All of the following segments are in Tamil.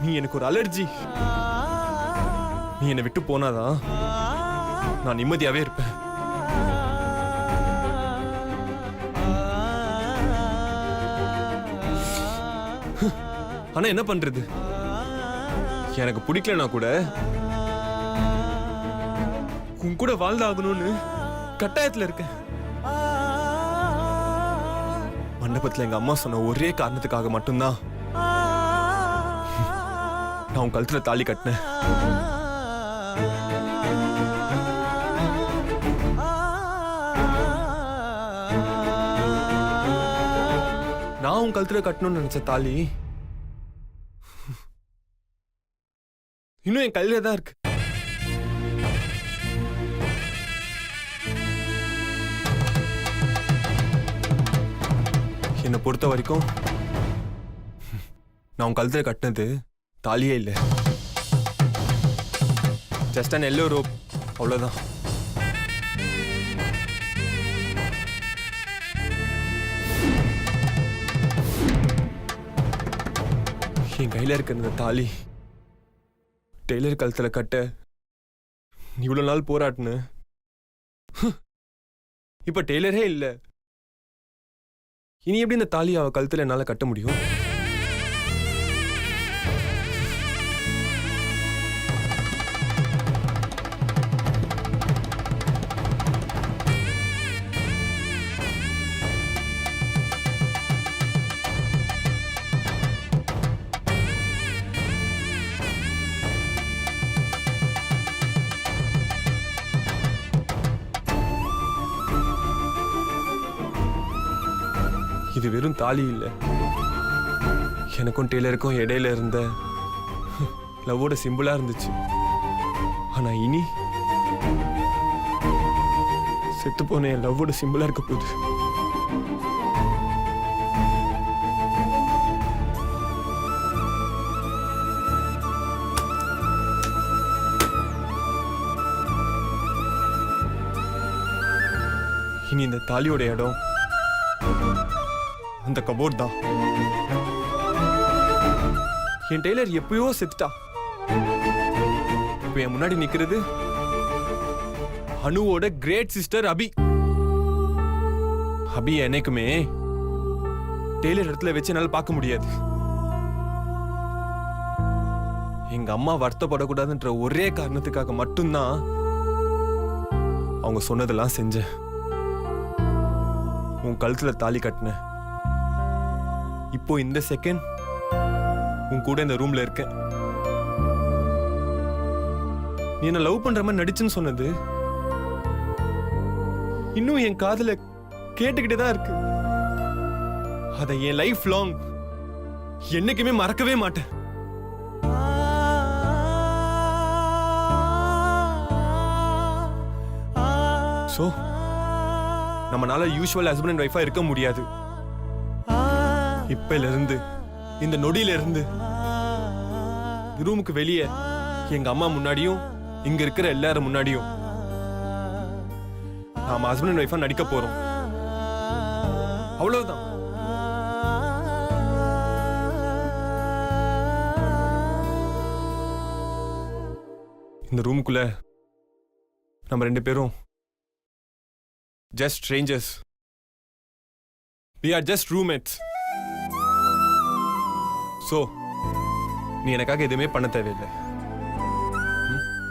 நீ எனக்கு ஒரு அலர்ஜி. நீ என்னை விட்டு போனாதான் நான் நிம்மதியாவே இருப்பேன். ஆனா என்ன பண்றது, எனக்கு பிடிக்கலனா கூட உன் கூட வாழ்ந்தாகணும்னு கட்டாயத்துல இருக்கேன். மண்டபத்துல எங்க அம்மா சொன்ன ஒரே காரணத்துக்காக மட்டும்தான் நான் உன் கழுத்துல தாலி கட்டினேன். நான் உன் கழுத்துல கட்டணும்னு நினைச்ச தாலி இன்னும் என் கையில தான் இருக்கு. என்னை பொறுத்த வரைக்கும் நான் உன் கழுத்துல கட்டினது தாலியே இல்லை, ஜஸ்ட் அன் எல்லோ ரோப், அவ்வளவுதான். என் கையில இருக்கிற இந்த தாலி டெய்லர் கழுத்துல கட்ட நீ இவ்வளவு நாள் போராட்டுன, இப்ப டெய்லரே இல்ல. இனி எப்படி இந்த தாலி அவ கழுத்துல என்னால கட்ட முடியும்? இது வெறும் தாலி இல்லை, எனக்கும் டெய்லருக்கும் இடையில இருந்த லவ்வோட சிம்பிளா இருந்துச்சு. ஆனா இனி செத்து போன என் லவ்வோட சிம்பிளா இருக்க போகுது. இனி இந்த தாலியோட இடம் அந்த கபோர்ட் தான். என் டெய்லர் எப்பயோ செத்துட்டா. இப்ப என் முன்னாடி நிக்கிறது அனுவோட கிரேட் சிஸ்டர் அபி. அபி என்னைக்குமே டெய்லர் இடத்துல வச்சு என்னால பார்க்க முடியாது. எங்க அம்மா வருத்தப்படக்கூடாதுன்ற ஒரே காரணத்துக்காக மட்டும்தான் அவங்க சொன்னதெல்லாம் செஞ்சேன். உன் கழுத்துல தாலி கட்டினேன். இப்போ இந்த செகண்ட் உன் கூட இந்த ரூம்ல இருக்கேன். நீ என்ன லவ் பண்ற மாதிரி நடிச்சுன்னு சொன்னது இன்னும் என் காதுல கேட்டுக்கிட்டே தான் இருக்கு. அதை என் லைஃப் லாங் என்னைக்குமே மறக்கவே மாட்டேன். சோ நம்மளால யூசுவல் ஹஸ்பண்ட் அண்ட் ஒய்ஃபா இருக்க முடியாது. இப்பல இருந்து இந்த நொடியில இருந்து ரூமுக்கு வெளியே எங்க அம்மா முன்னாடியும் இங்க இருக்கிற எல்லாரும் முன்னாடியும் நாம ஹஸ்பண்ட் அண்ட் ஒய்ஃபா நடிக்க போறோம். அவ்வளவுதான். இந்த ரூமுக்குள்ள நம்ம ரெண்டு பேரும் just strangers. We are just roommates. So, நீ எனக்காக எதுவுமே பண்ண தேவையில்லை.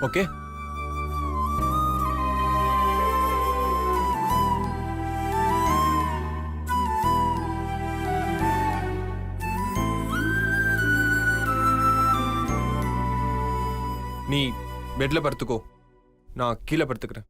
ஓகே? நீ பெட்ல படுத்துக்கோ, நான் கீழே படுத்துக்கிறேன்.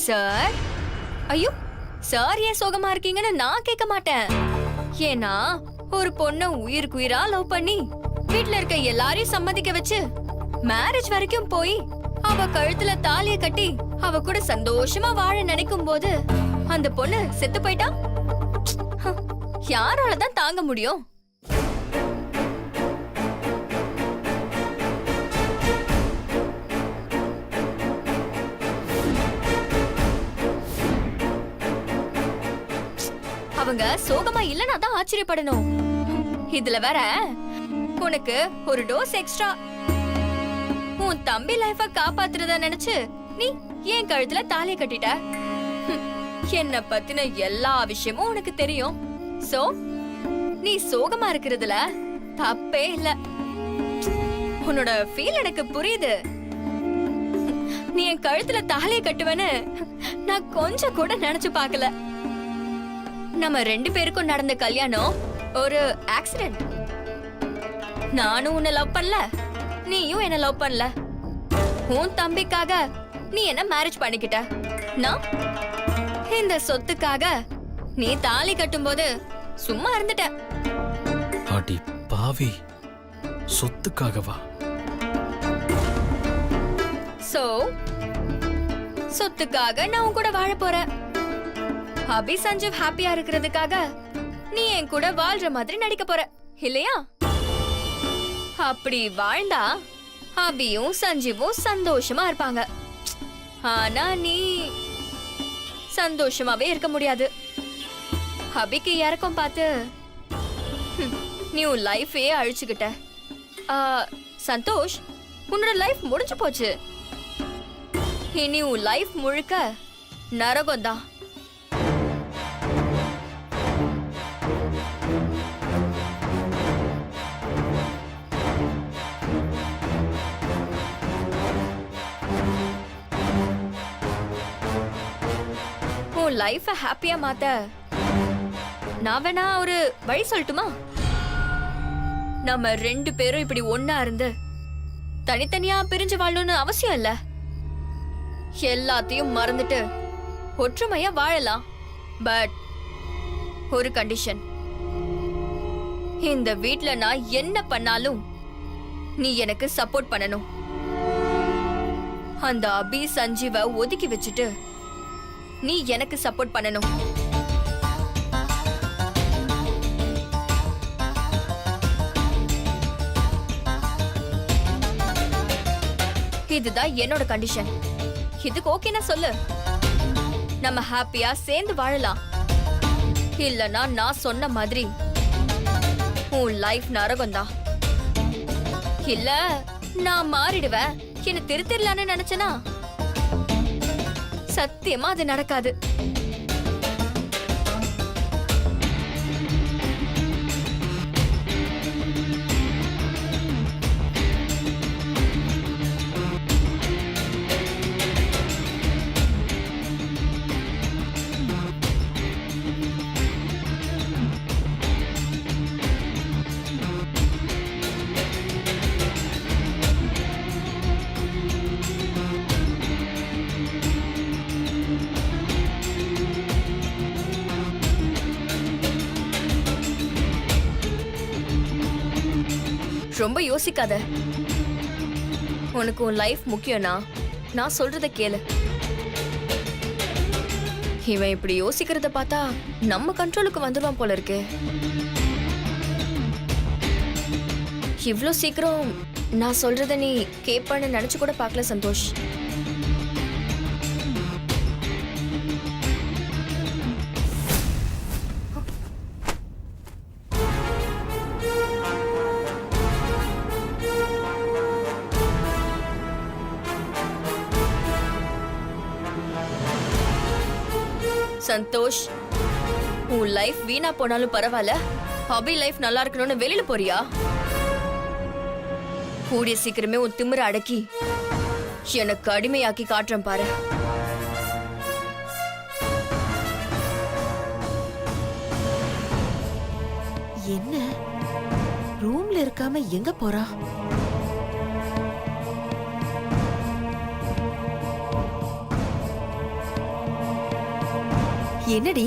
சார்? ஐயோ, சார் ஏன் சோகமா இருக்கீங்கன்னு நான் கேட்க மாட்டேன். ஏன்னா ஒரு பொண்ண உயிருக்குயிரா லவ் பண்ணி வீட்ல இருக்க எல்லாரையும் சம்மதிக்க வச்சு மேரேஜ் வரைக்கும் போய் அவ கழுத்துல தாலிய கட்டி அவ கூட சந்தோஷமா வாழ நினைக்கும் போது அந்த பொண்ணு செத்து போயிட்டா, யாராலதான் தாங்க முடியும்? அவங்க சோகமா இல்லனா தான் ஆச்சரியப்படணும். இதுல வேற உனக்கு ஒரு டோஸ் எக்ஸ்ட்ரா. உன் தம்பி லைஃப காப்பாத்துறத நினைச்சு நீ ஏன் கழுத்துல தாலிய கட்டிட்ட. என்ன பத்தின எல்லா விஷயமும் உனக்கு தெரியும். சோ நீ சோகமா இருக்கிறதுல தப்பே இல்ல. உன்னோட ஃபீல் எனக்கு புரியுது. நீ என் கழுத்துல தாலிய கட்டுவேன்னு நான் கொஞ்சம் கூட நினைச்சு பார்க்கல. நம்ம 2 பேருக்கும் நடந்த கல்யாணம் ஒரு ஆக்சிடென்ட். நானும் உன்னை லவ் பண்ணல, நீயும் என்ன லவ் பண்ணல. உன் தம்பிக்காக நீ என்ன மேரேஜ் பண்ணிக்கிட்ட. நான் இந்த சொத்துக்காக நீ தாலி கட்டும்போது சும்மா இருந்துட்ட. அடி பாவி, சொத்துக்காகவா? சோ சொத்துக்காக நான் உன் கூட வாழ போறேன். அபி சஞ்சீவ் ஹாப்பியா இருக்கிறதுக்காக நீ என் கூட வாழ்ற மாதிரி நடிக்க போற இல்லையா? அப்படி வாழ்ந்தா அபியும் சஞ்சீவும் சந்தோஷமா இருப்பாங்க. ஆனா நீ சந்தோஷமாவே இருக்க முடியாது. அபிக்கு இறக்கம் பார்த்து நீ உன் லைஃபே அழிச்சுக்கிட்ட. சந்தோஷ், உன்னோட லைஃப் முடிஞ்சு போச்சு. இனி உன் லைஃப் முழுக்க நரகம் தான். லைஃப ஹாப்பியா மாத்த நான் வேணா ஒரு வழி சொல்லட்டுமா? நம்ம 2 பேரும் இப்படி ஒன்னா இருந்து தனித்தனியா பிரிஞ்சு வாழணும்னு அவசியம் இல்ல. எல்லாத்தையும் மறந்துட்டு ஒற்றுமையா வாழலாம். பட் ஒரு கண்டிஷன். இந்த வீட்ல நான் என்ன பண்ணாலும் நீ எனக்கு சப்போர்ட் பண்ணணும். அந்த அபி சஞ்சீவ ஒதுக்கி வச்சுட்டு நீ எனக்கு சப்போர்ட் பண்ணணும். இதுதான் என்னோட கண்டிஷன். இதுக்கு ஓகேனா சொல்லு. நம்ம ஹாப்பியா சேர்ந்து வாழலாம். இல்லனா நான் சொன்ன மாதிரி உன் லைஃப் நரகம்தான். இல்ல நான் மாறிடுவேன், என்ன திருத்திரலான்னு நினைச்சனா சத்தியமா அது நடக்காது. ரொம்ப யோசிக்காத. உனக்கு உன் லைஃப் முக்கியம்னா நான் சொல்றத கேளு. இவன் இப்படி யோசிக்கிறத பார்த்தா நம்ம கண்ட்ரோலுக்கு வந்துடுவான் போல இருக்கு. இவ்ளோ சீக்கிரம் நான் சொல்றத நீ கேட்பான்னு நினைச்சு கூட பார்க்கல சந்தோஷ். சந்தோஷ், உன் லைஃப் வீணா போனாலும் பரவாயில்ல, அபி லைஃப் நல்லா இருக்கணும்னு வெளியில போறியா? கூடிய சீக்கிரமே உன் திமிர அடக்கி எனக்கு அடிமையாக்கி காட்டுறேன் பாரு. என்ன ரூம்ல இருக்காம எங்க போறா? என்னடி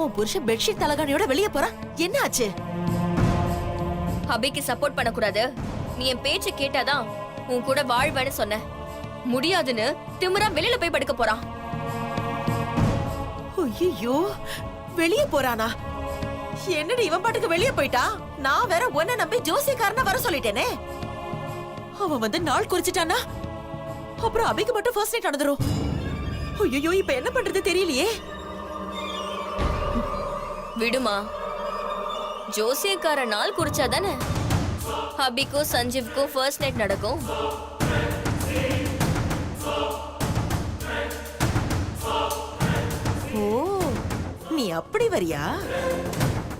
உன் புருஷன் பெட்ஷீட் தலகாணியோட வெளியே போறான், என்ன ஆச்சு? அபிக்கு சப்போர்ட் பண்ணக்கூடாது. நீ என் பேச்ச கேட்டாதான் உன் கூட வாழ்வேன்னு சொன்ன. முடியாதுன்னு திமிரா வெளியில போய் படுக்க போறான். ஐயோ, வெளியே போறானா? என்னடி இவன் பாட்டுக்கு வெளியே போயிட்டா? நான் வேற உன்னை நம்பி ஜோசியக்காரனை வர சொல்லிட்டேனே. அவன் வந்து நாள் குறிச்சிட்டானா அப்புறம் அபிக்கு மட்டும் ஃபர்ஸ்ட் நைட் நடந்துரும். ஐயோ, இப்ப என்ன பண்றது தெரியலையே. விடுமா, ஜோசியக்கார நாள் குறிச்சாதானே அபிக்கும் சஞ்சீவ்க்கும் ஃபர்ஸ்ட் நைட் நடக்கும். ஓ, நீ அப்படி வரியா?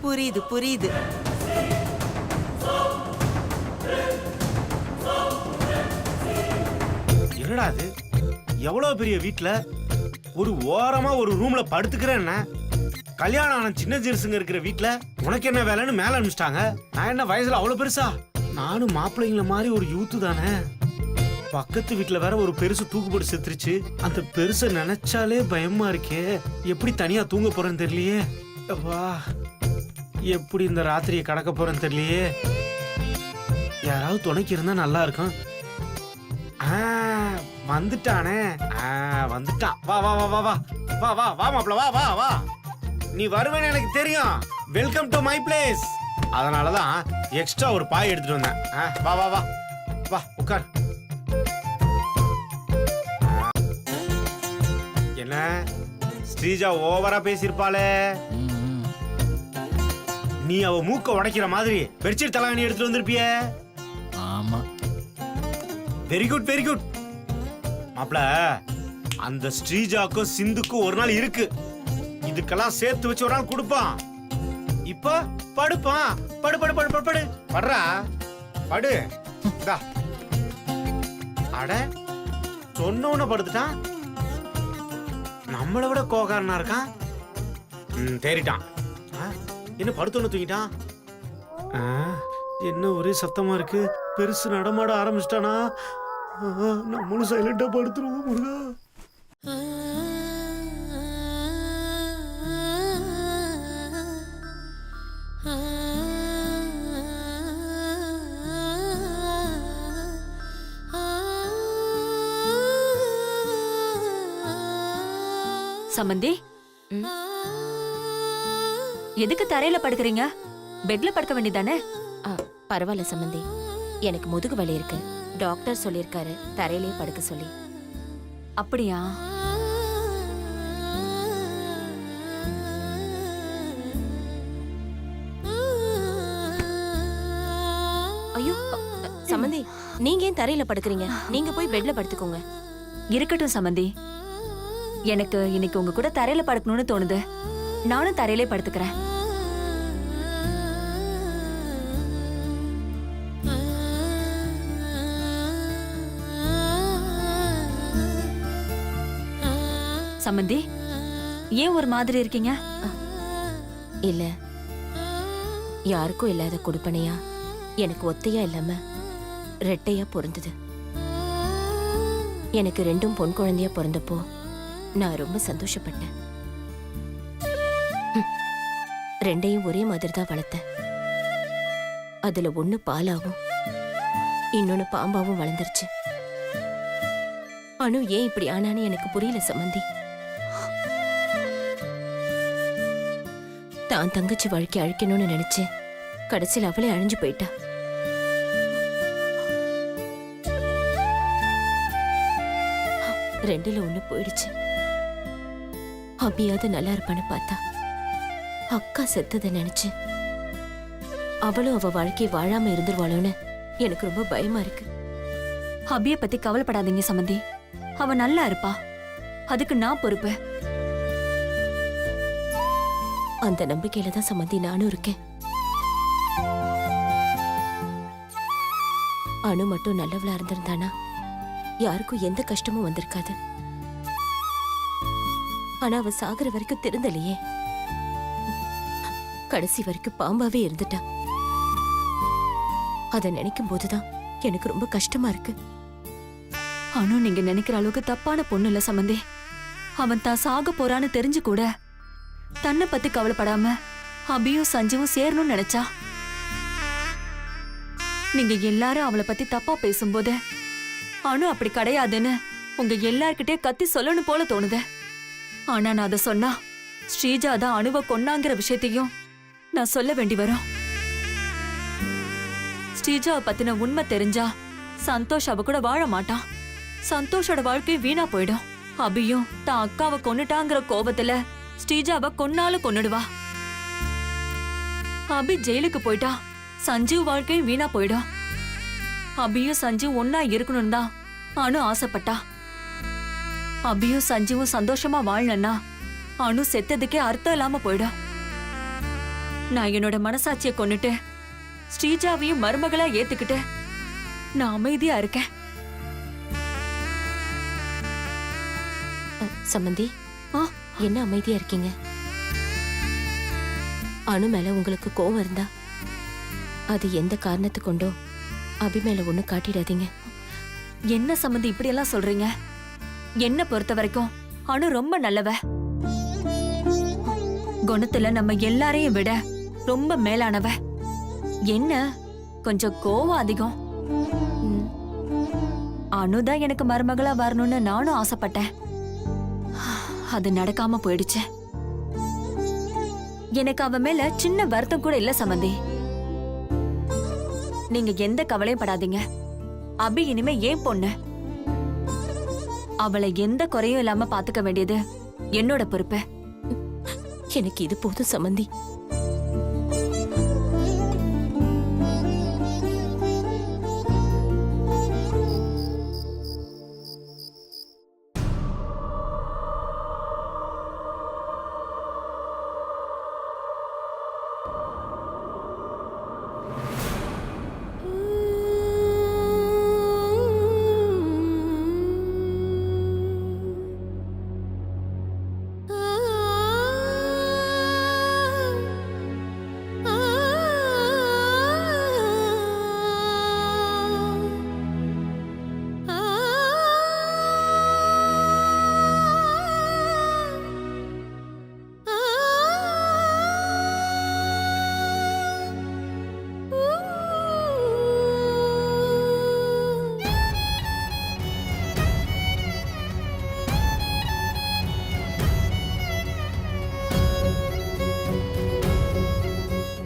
புரியுது புரியுது. என்னடா அது, எவ்வளவு பெரிய வீட்ல ஒரு ஓரமா ஒரு ரூம்ல படுத்துக்கிறேன்னா, கல்யாணம் ஆன சின்ன ஜெருசுங்க இருக்கிற வீட்ல உனக்கு என்ன வேலைன்னு மேல அனுப்பிச்சிட்டாங்க. நான் என்ன வயசுல அவ்வளவு பெருசா? நானும் மாப்பிள்ளைங்கள மாதிரி ஒரு யூத்து தானே. பக்கத்து வீட்ல வேற ஒரு பெருசு தூக்குப்போட்டு செத்துருச்சு. அந்த பெருசை நினைச்சாலே பயமா இருக்கே. எப்படி தனியா தூங்க போறேன்னு தெரியலையே. வா, எப்படி இந்த ராத்திரியை கடக்க போறேன்னு தெரியலையே. யாராவது துணைக்கு இருந்தா நல்லா இருக்கும். வந்துட்டானே, வந்துட்டான். வா வா வா வா வா வா வா வா மாப்ள, வா வா வா. நீ வருவேன்னு எனக்கு தெரியும். Welcome to my place. அதனாலதான் எக்ஸ்ட்ரா ஒரு பாய் எடுத்துட்டு வந்தேன். வா வா வா வா, உட்கார். என்ன ஸ்ரீஜா ஓவரா பேசிருப்பாளே. நீ அவ மூக்க உடைக்கிற மாதிரி பெட்ஷீட் தலகாணி எடுத்துட்டு வந்திருப்பிய. ஆமா, வெரி குட் வெரி குட். மாப்ள, அந்த ஸ்ரீஜாக்கும் சிந்துக்கும் ஒரு நாள் இருக்கு. இதுக்கெல்லாம் சேர்த்து வச்சு ஒரு நாள் கொடுப்பான். இப்ப படுப்பான். படு படு படு படு படு படுறா, படு. அட, சொன்ன படுத்துட்டான். நம்மளை விட கோகாரனா இருக்கான். தேறிட்டான். என்ன படுத்தோன்னு தூங்கிட்டான். என்ன ஒரே சத்தமா இருக்கு. பெருசு நடமாட ஆரம்பிச்சிட்டானா? நம்மளும் சைலண்டா படுத்துருவோம். முருகா, சமந்தி, எதுக்கு தரையில படுக்கிறீங்க? பெட்ல படுக்க வேண்டியதானே? பரவாயில்ல சம்பந்தி, எனக்கு முதுகு வலி இருக்கு. டாக்டர் சொல்லிருக்காரு தரையிலேயே படுக்க சொல்லி. அப்படியா? ஐயோ சம்பந்தி, நீங்க ஏன் தரையில படுக்கிறீங்க? நீங்க போய் பெட்ல படுத்துக்கோங்க. இருக்கட்டும் சமந்தி, எனக்கு இன்னைக்கு உங்க கூட தரையில படுக்கணும்னு தோணுது. நானும் தரையிலே படுத்துக்கிறேன். சமந்தி, ஏன் ஒரு மாதிரி இருக்கீங்க? இல்ல, யாருக்கும் இல்லாத கொடுப்பனையா எனக்கு ஒத்தையா இல்லாம ரெட்டையா பொருந்தது. எனக்கு ரெண்டும் பொன் குழந்தையா பிறந்தப்போ நான் ரொம்ப சந்தோஷப்பட்டேன். ரெண்டையும் ஒரே மாதிரி தான் வளர்த்தேன். அதுல ஒண்ணு பாலாவும் இன்னொன்னு பாம்பாவும் வளர்ந்துருச்சு. அனு ஏன் இப்படி ஆனான்னு எனக்கு புரியல சம்பந்தி. தான் தங்கச்சி வாழ்க்கை அழிக்கணும்னு நினைச்சு கடைசியில் அவளே அழிஞ்சு போயிட்டா. ரெண்டுல ஒண்ணு போயிடுச்சு. அபியாவது நல்லா இருப்பான்னு பார்த்தா அக்கா செத்ததை நினைச்சு அவளும் அவ வாழ்க்கையை வாழாம இருந்துருவாளோன்னு எனக்கு ரொம்ப பயமா இருக்கு. அபிய பத்தி கவலைப்படாதீங்க சமந்தி, அவ நல்லா இருப்பா. அதுக்கு நான் பொறுப்பு. அந்த நம்பிக்கையில தான் சம்பந்தி நானும் இருக்கேன். அனு மட்டும் நல்லவளா இருந்திருந்தானா யாருக்கும் எந்த கஷ்டமும் வந்திருக்காது. ஆனா அவ சாகுற வரைக்கும் திருந்தலையே. கடைசி வரைக்கும் பாம்பாவே இருந்துட்டா. அத நினைக்கும் போதுதான் எனக்கு ரொம்ப கஷ்டமா இருக்கு. அனு நீங்க நினைக்கிற அளவுக்கு தப்பான பொண்ணு இல்ல சமந்தி. அவன் தான் சாக போறான்னு தெரிஞ்சு கூட தன்னை பத்தி கவலைப்படாம அபியும் சஞ்சுவும் சேரணும்னு நினைச்சா. நீங்க எல்லாரும் அவளை பத்தி தப்பா பேசும்போது அனு அப்படி கிடையாதுன்னு உங்க எல்லார்கிட்டே கத்தி சொல்லணும் போல தோணுது. ஆனா நான் அதை சொன்னா ஸ்ரீஜா தான் அனுவை கொன்னாங்கிற விஷயத்தையும் நான் சொல்ல வேண்டி வரும். ஸ்ரீஜாவை பத்தின உண்மை தெரிஞ்சா சந்தோஷ் அவ கூட வாழ மாட்டான். சந்தோஷோட வாழ்க்கை வீணா போயிடும். அபியும் தான் அக்காவை கொன்னுட்டாங்கிற கோபத்துல ஸ்ரீஜாவை கொன்னாலும் கொன்னுடுவா. அபி ஜெயிலுக்கு போயிட்டா சஞ்சீவ் வாழ்க்கையும் வீணா போயிடும். அபியும் சஞ்சீவ் ஒன்னா இருக்கணும் தான் அனு ஆசைப்பட்டா. அபியும் சஞ்சீவும் சந்தோஷமா வாழலன்னா அனு செத்ததுக்கே அர்த்தம் இல்லாம போயிடும். நான் என்னோட மனசாட்சியை கொன்னுட்டு ஸ்ரீஜாவையும் மருமகளா ஏத்துக்கிட்டு நான் அமைதியா இருக்கேன். சம்மந்தி, என்ன அமைதியா இருக்கீங்க? அனு மேல உங்களுக்கு கோவம் இருந்தா அது எந்த காரணத்து கொண்டோ அபி மேல ஒண்ணு காட்டிடாதீங்க. என்ன சம்மந்தி இப்படி எல்லாம் சொல்றீங்க? என்ன பொறுத்த வரைக்கும் அனு ரொம்ப நல்லவ. குணத்துல நம்ம எல்லாரையும் விட ரொம்ப மேலானவ. என்ன கொஞ்சம் கோவம் அதிகம். அனுதான் எனக்கு மருமகளா வரணும்னு நானும் ஆசைப்பட்டேன். அது நடக்காம போயிடுச்சு. எனக்கு அவ மேல சின்ன வருத்தம் கூட இல்ல சம்மந்தி. நீங்க எந்த கவலையும் படாதீங்க. அபி இனிமே ஏன் பொண்ணு. அவளை எந்த குறையும் இல்லாம பாத்துக்க வேண்டியது என்னோட பொறுப்பு. எனக்கு இது போதும் சம்மந்தி.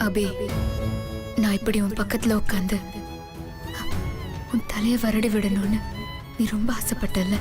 அபி, நான் இப்படி உன் பக்கத்துல உட்காந்து உன் தலைய வருடி விடணும்னு நீ ரொம்ப ஆசைப்பட்டல.